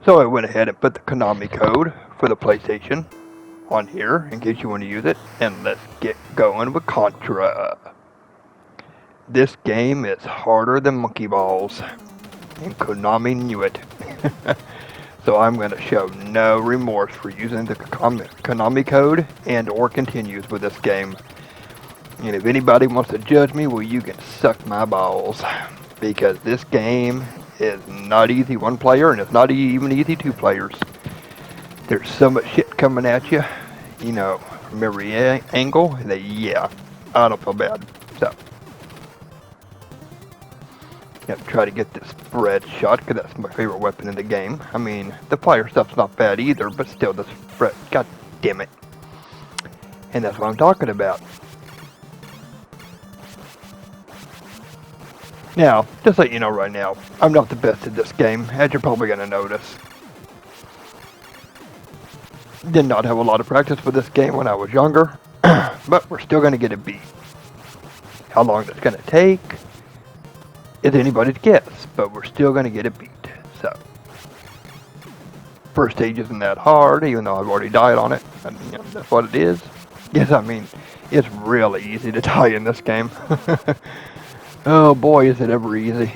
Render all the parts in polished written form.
So I went ahead and put the Konami code for the PlayStation on here in case you want to use it. And let's get going with Contra. This game is harder than monkey balls, and Konami knew it. So I'm going to show no remorse for using the Konami code and or continues with this game. And if anybody wants to judge me, well, you can suck my balls. Because this game is not easy one player, and it's not even easy two players. There's so much shit coming at you, you know, from every angle, that, yeah, I don't feel bad. So, yeah, try to get this spread shot, because that's my favorite weapon in the game. I mean, the fire stuff's not bad either, but still, the spread, god damn it. And that's what I'm talking about. Now, just so you know right now, I'm not the best at this game, as you're probably going to notice. Did not have a lot of practice with this game when I was younger, but we're still going to get it beat. How long that's going to take is anybody's guess, but we're still going to get it beat. So, first stage isn't that hard, even though I've already died on it. And, you know, that's what it is. Yes, I mean, it's really easy to die in this game. Oh boy, is it ever easy.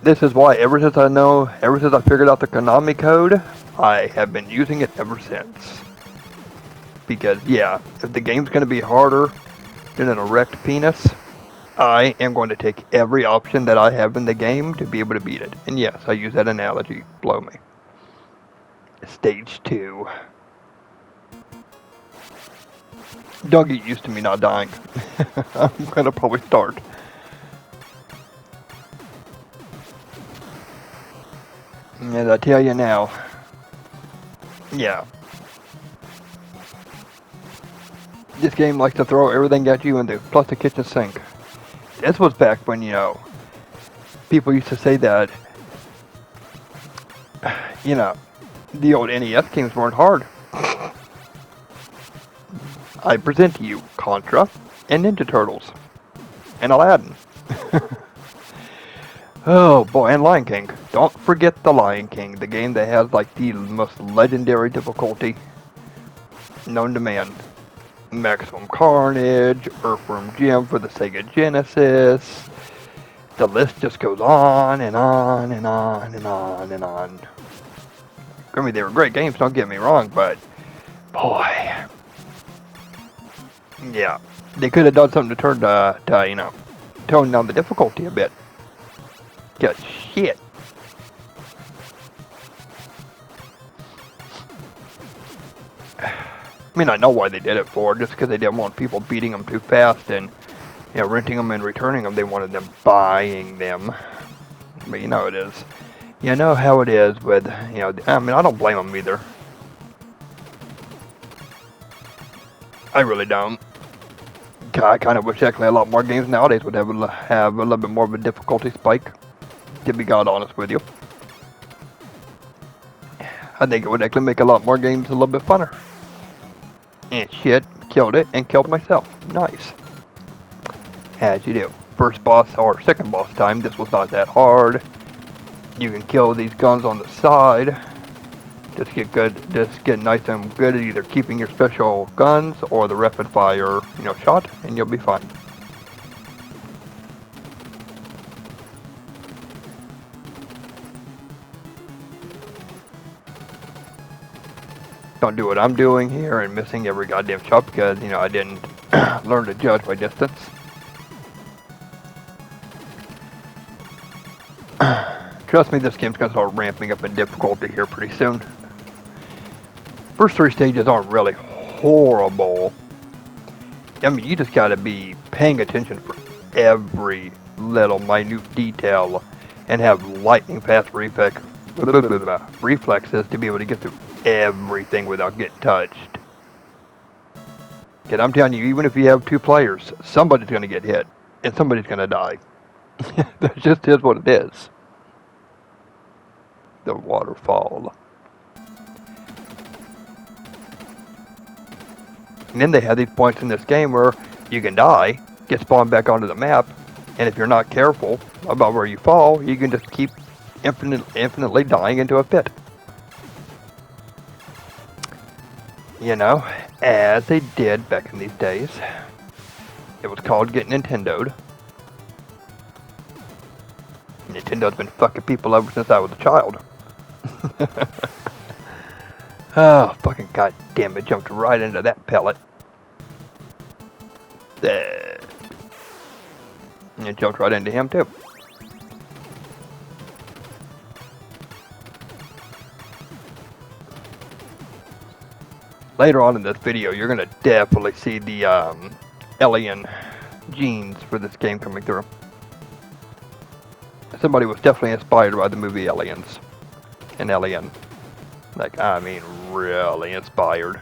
This is why ever since I figured out the Konami code, I have been using it ever since. Because yeah, if the game's going to be harder than an erect penis, I am going to take every option that I have in the game to be able to beat it. And yes, I use that analogy. Blow me. Stage 2. Don't get used to me not dying. I'm gonna probably start. As I tell you now, yeah. This game likes to throw everything at you into plus the kitchen sink. This was back when, you know, people used to say that, you know, the old NES games weren't hard. I present to you Contra and Ninja Turtles and Aladdin. Oh boy, and Lion King. Don't forget the Lion King, the game that has like the most legendary difficulty known to man. Maximum Carnage, Earthworm Jim for the Sega Genesis. The list just goes on and on and on and on and on. I mean, they were great games, don't get me wrong, but boy, yeah, they could have done something to you know, tone down the difficulty a bit. Just shit. I mean, I know why they did it for, just because they didn't want people beating them too fast and, you know, renting them and returning them. They wanted them buying them. But you know it is. You know how it is with, you know, I mean, I don't blame them either. I really don't. I kind of wish actually a lot more games nowadays would have a little bit more of a difficulty spike, to be God honest with you. I think it would actually make a lot more games a little bit funner. And shit, killed it and killed myself. Nice. As you do. First boss or second boss time, this was not that hard. You can kill these guns on the side. Just get nice and good at either keeping your special guns or the rapid fire, you know, shot, and you'll be fine. Don't do what I'm doing here and missing every goddamn shot because, you know, I didn't learn to judge by distance. Trust me, this game's gonna start ramping up in difficulty here pretty soon. First 3 stages aren't really horrible. I mean, you just gotta be paying attention for every little minute detail and have lightning fast reflexes to be able to get through everything without getting touched. And I'm telling you, even if you have 2 players, somebody's gonna get hit and somebody's gonna die. That just is what it is. The waterfall. And then they have these points in this game where you can die, get spawned back onto the map, and if you're not careful about where you fall, you can just keep infinitely dying into a pit. You know, as they did back in these days. It was called getting Nintendo'd. Nintendo's been fucking people over since I was a child. Oh, fucking goddamn it, jumped right into that pellet. And it jumped right into him too. Later on in this video, you're gonna definitely see the alien genes for this game coming through. Somebody was definitely inspired by the movie Aliens. An alien. Like, I mean, really inspired.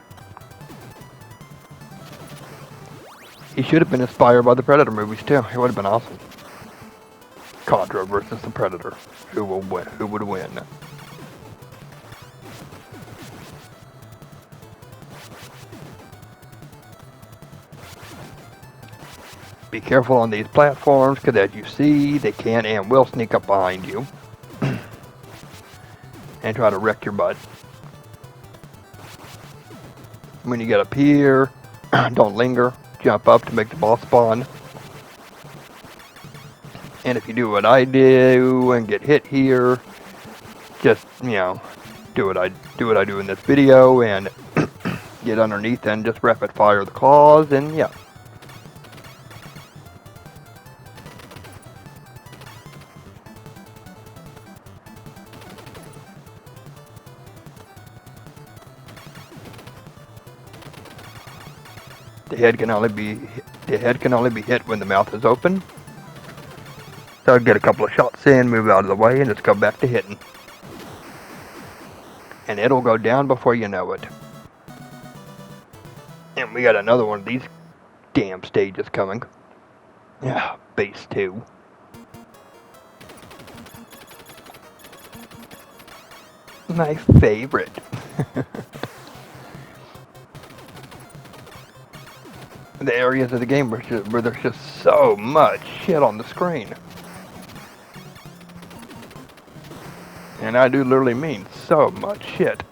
He should have been inspired by the Predator movies too. It would have been awesome. Contra versus the Predator. Who will win? Who would win? Be careful on these platforms, because as you see, they can and will sneak up behind you and try to wreck your butt. When you get up here, don't linger. Jump up to make the boss spawn. And if you do what I do and get hit here, just, you know, do what I do in this video and get underneath and just rapid fire the claws, and yeah. The head can only be hit when the mouth is open. So I'll get a couple of shots in, move out of the way, and just go back to hitting. And it'll go down before you know it. And we got another one of these damn stages coming. Yeah, base 2. My favorite. The areas of the game where there's just so much shit on the screen. And I do literally mean so much shit.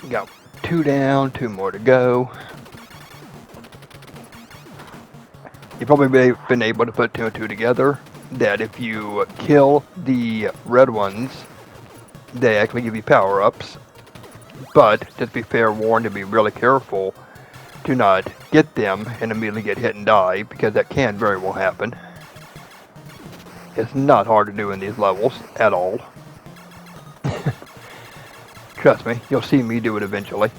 You got 2 down, 2 more to go. You've probably been able to put 2 and 2 together, that if you kill the red ones, they actually give you power-ups. But just be fair warned to be really careful to not get them and immediately get hit and die, because that can very well happen. It's not hard to do in these levels at all. Trust me, you'll see me do it eventually.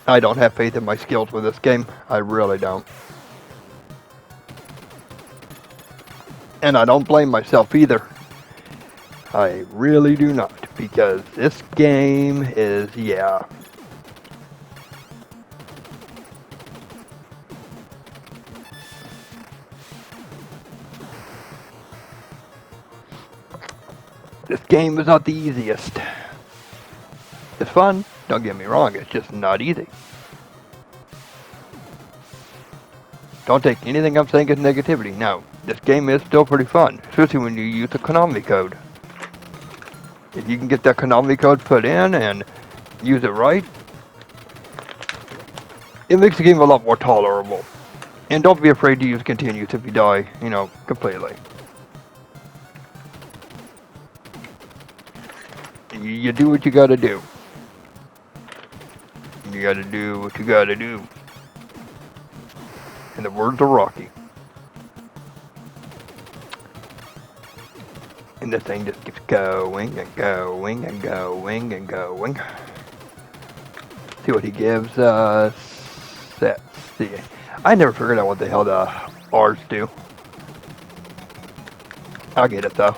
I don't have faith in my skills with this game. I really don't. And I don't blame myself either. I really do not, because this game is, yeah. This game is not the easiest. It's fun, don't get me wrong, it's just not easy. Don't take anything I'm saying as negativity. No, this game is still pretty fun, especially when you use the Konami code. If you can get that Konami code put in and use it right, it makes the game a lot more tolerable. And don't be afraid to use continues if you die, you know, completely. You do what you gotta do. You gotta do what you gotta do. In the words of Rocky. And this thing just keeps going and going and going and going. See what he gives us. Let's see. I never figured out what the hell the R's do. I'll get it though.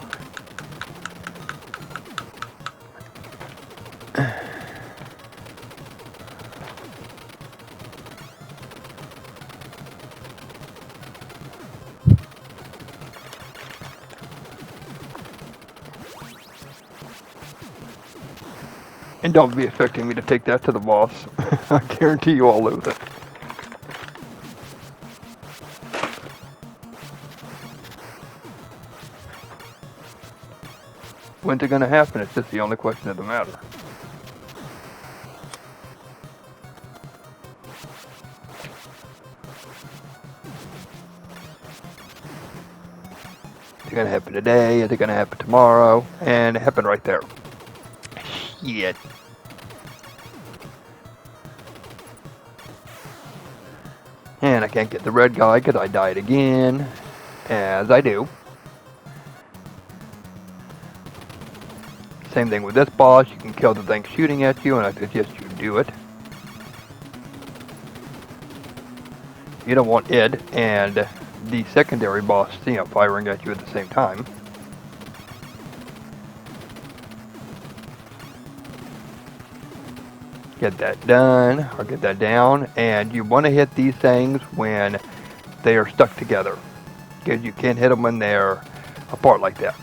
And don't be expecting me to take that to the boss. I guarantee you I'll lose it. When's it gonna happen? It's just the only question of the matter. Is it gonna happen today? Is it gonna happen tomorrow? And it happened right there. Shit. And I can't get the red guy because I died again. As I do. Same thing with this boss. You can kill the thing shooting at you, and I suggest you do it. You don't want it and the secondary boss, firing at you at the same time. Get that done, or get that down, and you want to hit these things when they are stuck together, because you can't hit them when they're apart like that.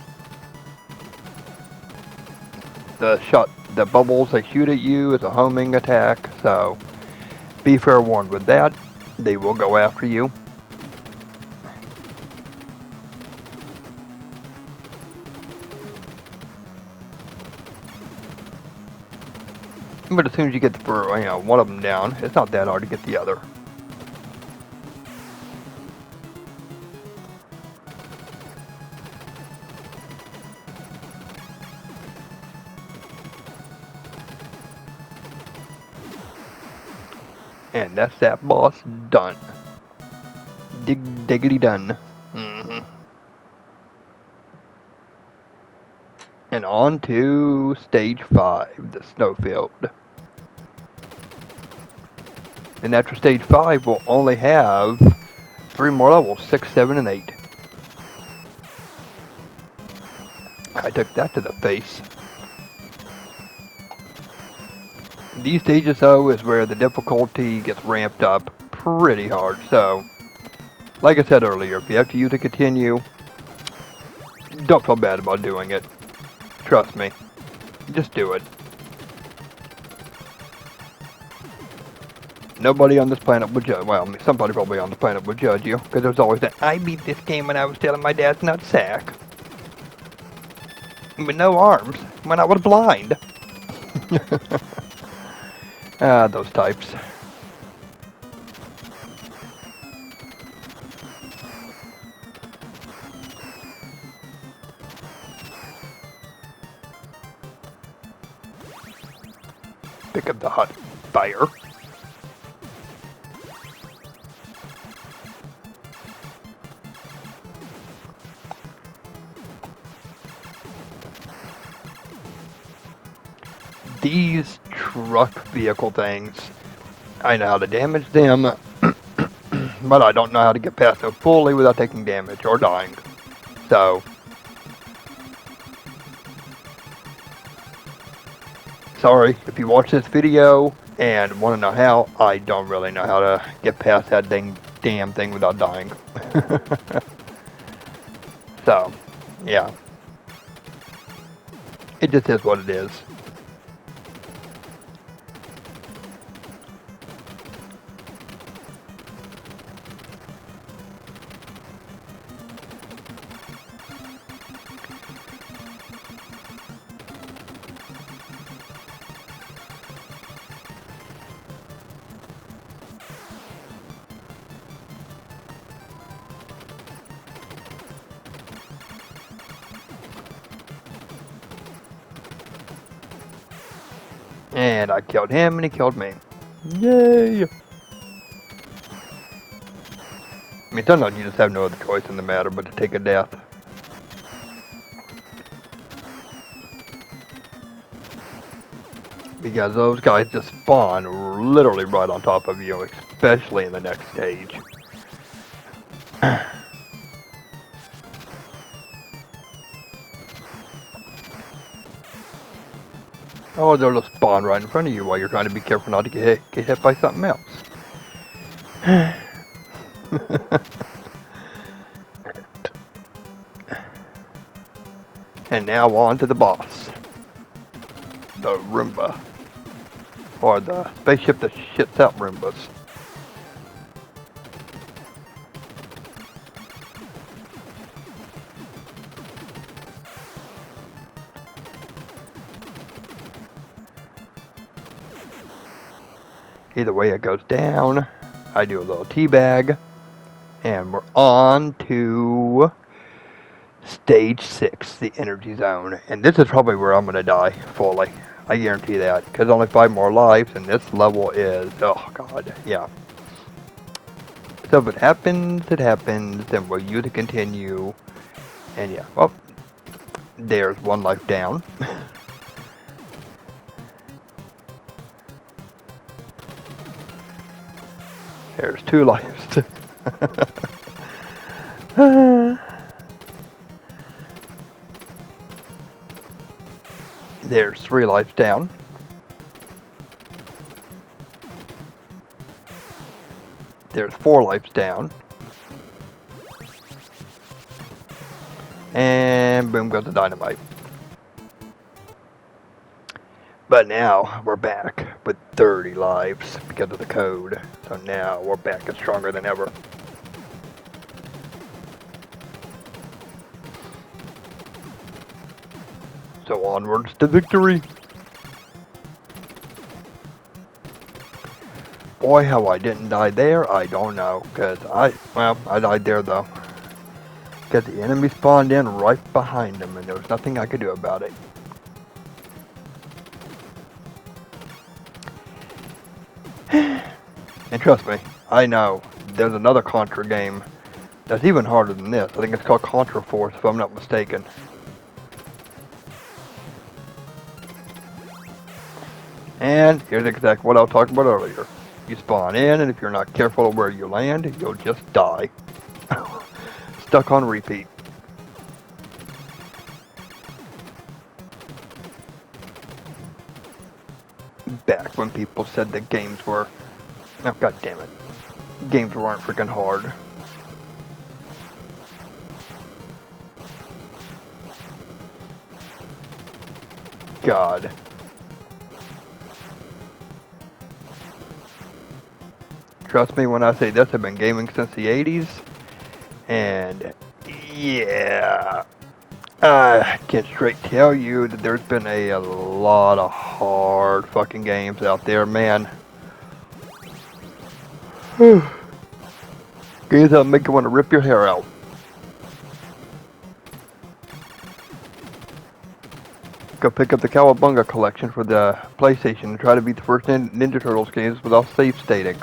The bubbles they shoot at you is a homing attack, so be fair warned with that. They will go after you. But as soon as you get one of them down, it's not that hard to get the other. And that's that boss done. Diggity done. And on to stage 5, the snowfield. And after stage 5, we'll only have 3 more levels, 6, 7, and 8. I took that to the face. These stages, though, is where the difficulty gets ramped up pretty hard. So, like I said earlier, if you have to use a continue, don't feel bad about doing it. Trust me. Just do it. Nobody on this planet would judge. Well, somebody probably on the planet would judge you, because there's always that, I beat this game when I was still in my dad's nutsack. With no arms, when I was blind. Those types. Pick up the hot fire. These truck vehicle things, I know how to damage them, but I don't know how to get past them fully without taking damage or dying. So, sorry if you watch this video and want to know how. I don't really know how to get past that damn thing without dying. So, yeah. It just is what it is. And I killed him, and he killed me. Yay! I mean, sometimes you just have no other choice in the matter but to take a death. Because those guys just spawn literally right on top of you, especially in the next stage. Oh, they'll just spawn right in front of you while you're trying to be careful not to get hit by something else. And now on to the boss. The Roomba. Or the spaceship that shits out Roombas. Either way it goes down. I do a little teabag. And we're on to stage 6, the energy zone. And this is probably where I'm going to die fully. I guarantee that. Because only 5 more lives, and this level is, oh god, yeah. So if it happens, then we'll use to continue. And yeah, well, there's 1 life down. There's 2 lives. There's 3 lives down. There's 4 lives down. And boom goes the dynamite. But now we're back with 30 lives because of the code. So now we're back and stronger than ever. So onwards to victory. Boy, how I didn't die there, I don't know. Because I died there though. Because the enemy spawned in right behind him and there was nothing I could do about it. And trust me, I know there's another Contra game that's even harder than this. I think it's called Contra Force, if I'm not mistaken. And here's exactly what I was talking about earlier. You spawn in, and if you're not careful of where you land, you'll just die. Stuck on repeat. Back when people said that games were... Oh, god damn it. Games weren't freaking hard. God. Trust me when I say this, I've been gaming since the 80s. And yeah, I can straight tell you that there's been a lot of hard fucking games out there, man. Games that make you want to rip your hair out. Go pick up the Cowabunga collection for the PlayStation and try to beat the first Ninja Turtles games without save stating.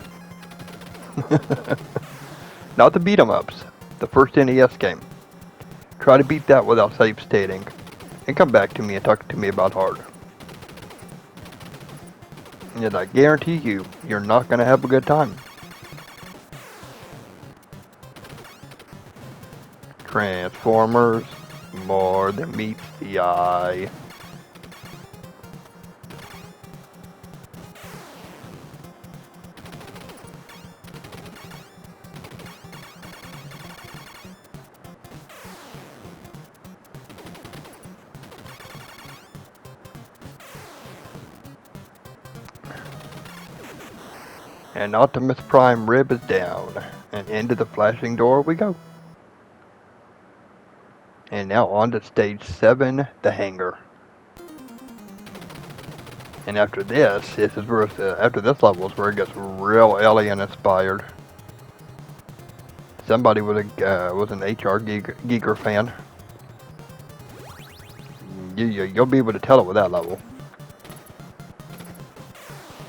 Not the beat 'em ups, the first NES game. Try to beat that without save stating. And come back to me and talk to me about hard. And I guarantee you, you're not going to have a good time. Transformers, more than meets the eye. And Optimus Prime rib is down. And into the flashing door we go. And now on to stage 7, the hangar. And after this is where after this level is where it gets real alien inspired. Somebody was an HR Geeker fan. You'll be able to tell it with that level.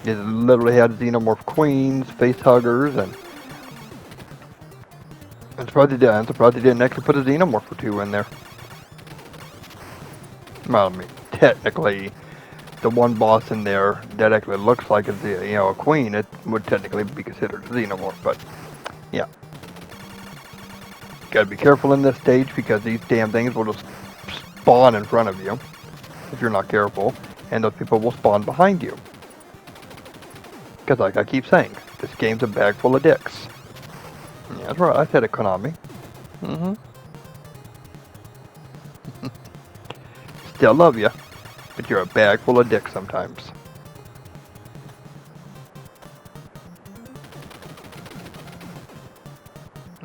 It literally had xenomorph queens, face huggers, and I'm surprised they didn't actually put a xenomorph or 2 in there. Well, I mean, technically, the one boss in there that actually looks like a queen, it would technically be considered a xenomorph, but yeah. Gotta be careful in this stage because these damn things will just spawn in front of you if you're not careful, and those people will spawn behind you. Because like I keep saying, this game's a bag full of dicks. Yeah, that's right, I said it, Konami. Still love you, but you're a bag full of dicks sometimes.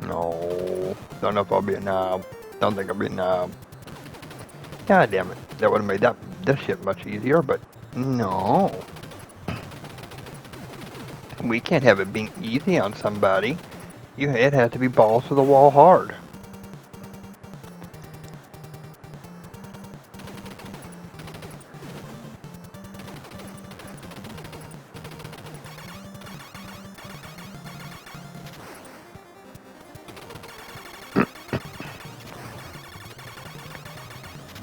No, don't know if I'll be a knob. Don't think I'll be a knob. God damn it. That would have made this shit much easier, but no. We can't have it being easy on somebody. It has to be balls to the wall hard.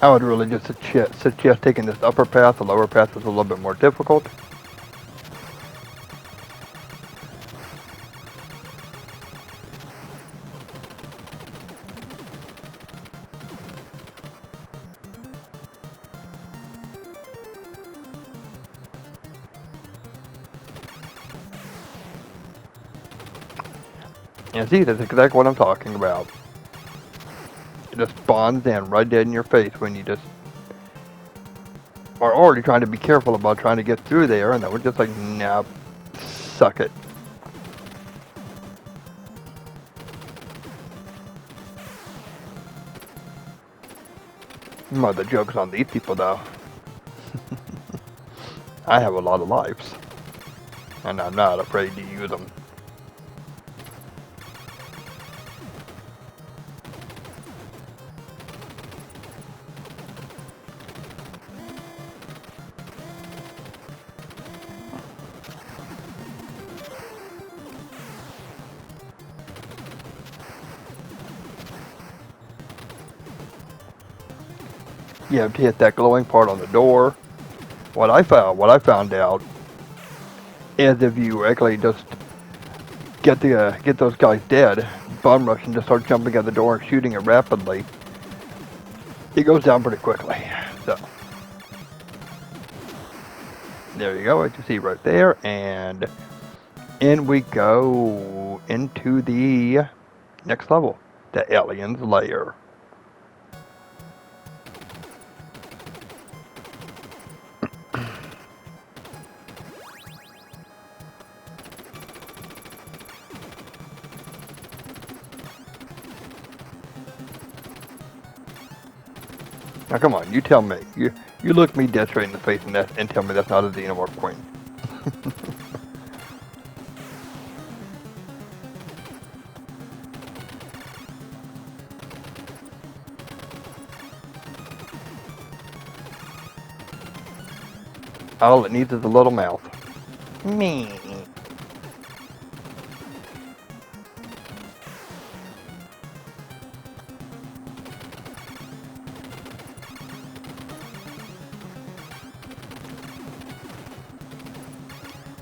I would really just suggest taking this upper path. The lower path is a little bit more difficult. And see, that's exactly what I'm talking about. It just spawns in right dead in your face when you just are already trying to be careful about trying to get through there, and then we're just like, nah, suck it. Well, the joke's on these people, though. I have a lot of lives, and I'm not afraid to use them. You have to hit that glowing part on the door. What I found out is if you actually just get those guys dead, bum rush and just start jumping at the door and shooting it rapidly, it goes down pretty quickly. So there you go, what you see right there, and in we go into the next level, the alien's lair. Now come on, you tell me. You look me dead straight in the face and tell me that's not a xenomorph queen. All it needs is a little mouth. Me.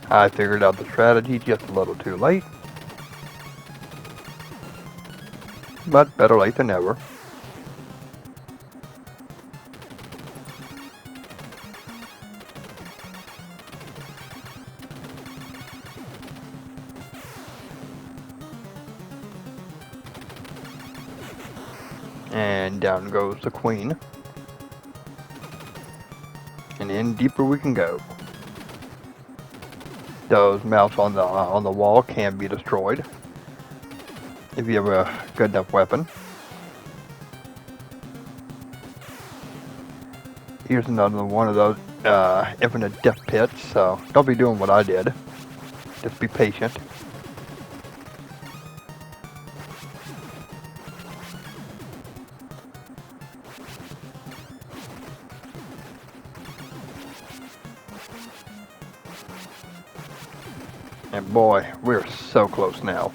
I figured out the strategy just a little too late. But better late than never. And down goes the queen. And in deeper we can go. Those mounts on the wall can be destroyed if you have a good enough weapon. Here's another one of those infinite death pits, so don't be doing what I did. Just be patient. And boy, we're so close now.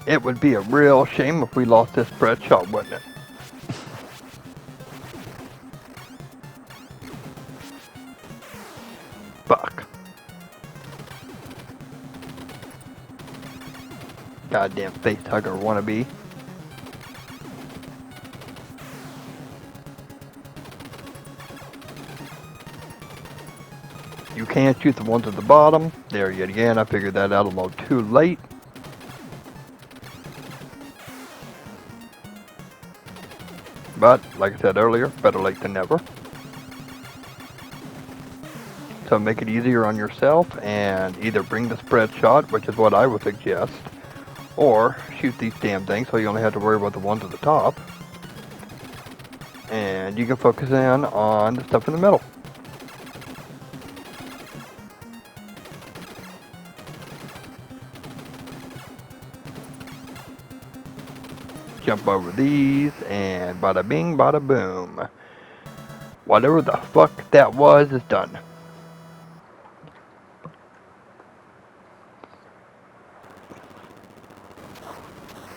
It would be a real shame if we lost this spread shot, wouldn't it? Fuck. Goddamn face hugger wannabe. You can't shoot the ones at the bottom. There yet again, I figured that out a little too late. But, like I said earlier, better late than never. So make it easier on yourself and either bring the spread shot, which is what I would suggest, or shoot these damn things so you only have to worry about the ones at the top. And you can focus in on the stuff in the middle. Jump over these and bada bing, bada boom. Whatever the fuck that was is done.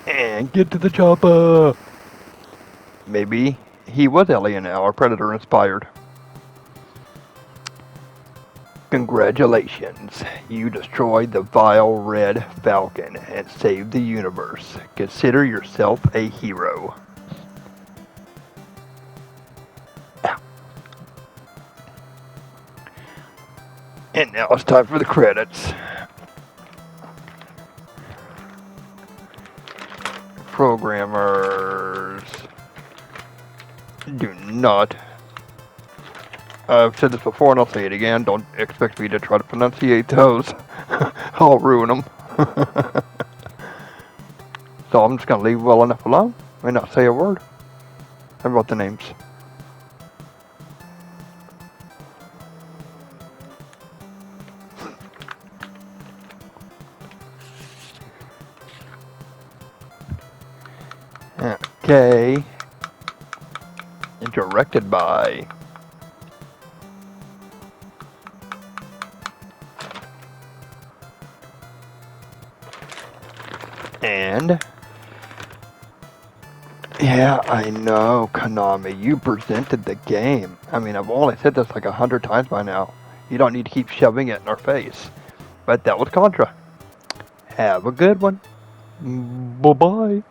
And get to the chopper. Maybe he was alien now, or predator inspired. Congratulations, you destroyed the vile Red Falcon and saved the universe. Consider yourself a hero. Ow. And now it's time for the credits. Programmers, do not. I've said this before and I'll say it again. Don't expect me to try to pronunciate those. I'll ruin them. So I'm just going to leave well enough alone and not say a word about the names. Okay. And directed by and yeah, I know, Konami, you presented the game. I mean, I've only said this like 100 times by now. You don't need to keep shoving it in our face. But that was Contra. Have a good one. Bye-bye.